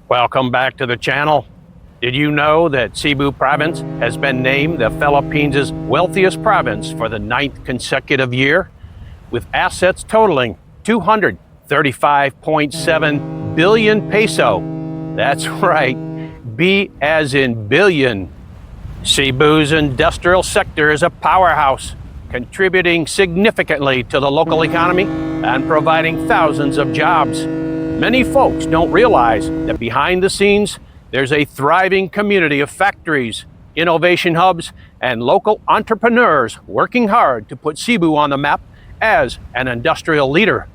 Welcome back to the channel. Did you know that Cebu province has been named the Philippines' wealthiest province for the 9th consecutive year, with assets totaling 235.7 billion peso? That's right, B as in billion. Cebu's industrial sector is a powerhouse, contributing significantly to the local economy and providing thousands of jobs. Many folks don't realize that behind the scenes, there's a thriving community of factories, innovation hubs, and local entrepreneurs working hard to put Cebu on the map as an industrial leader.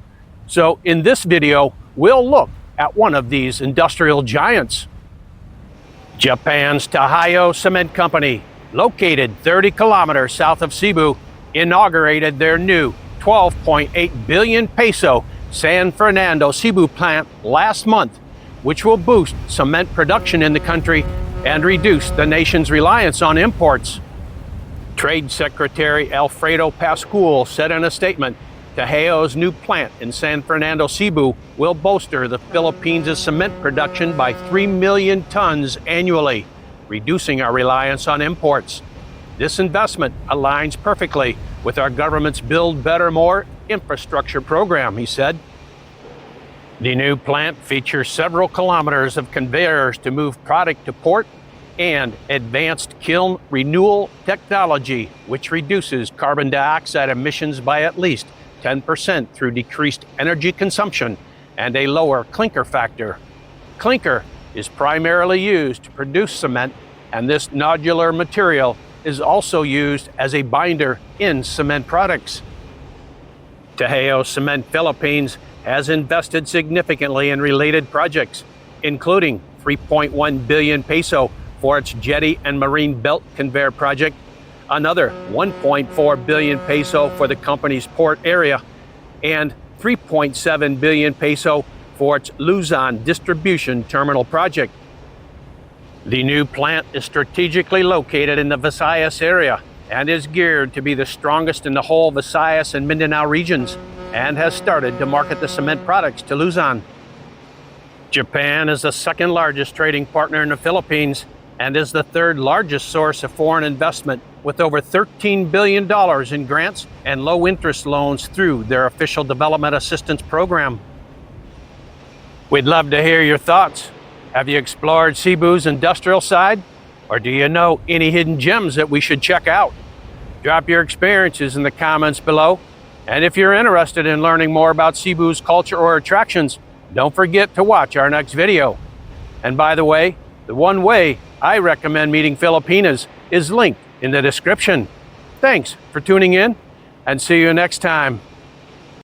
So in this video, we'll look at one of these industrial giants. Japan's Taiheiyo Cement Company, located 30 kilometers south of Cebu, inaugurated their new 12.8 billion peso San Fernando Cebu plant last month, which will boost cement production in the country and reduce the nation's reliance on imports. Trade Secretary Alfredo Pascual said in a statement, Taiheiyo's new plant in San Fernando, Cebu will bolster the Philippines' cement production by 3 million tons annually, reducing our reliance on imports. This investment aligns perfectly with our government's Build Better More infrastructure program, he said. The new plant features several kilometers of conveyors to move product to port and advanced kiln renewal technology, which reduces carbon dioxide emissions by at least 10% through decreased energy consumption and a lower clinker factor. Clinker is primarily used to produce cement, and this nodular material is also used as a binder in cement products. Taiheiyo Cement Philippines has invested significantly in related projects, including 3.1 billion peso for its jetty and marine belt conveyor project, another 1.4 billion peso for the company's port area, and 3.7 billion peso for its Luzon distribution terminal project. The new plant is strategically located in the Visayas area and is geared to be the strongest in the whole Visayas and Mindanao regions, and has started to market the cement products to Luzon. Japan is the second largest trading partner in the Philippines and is the third largest source of foreign investment, with over $13 billion in grants and low interest loans through their official development assistance program. We'd love to hear your thoughts. Have you explored Cebu's industrial side? Or do you know any hidden gems that we should check out? Drop your experiences in the comments below. And if you're interested in learning more about Cebu's culture or attractions, don't forget to watch our next video. And by the way, the one way I recommend meeting Filipinas is linked in the description. Thanks for tuning in, and see you next time.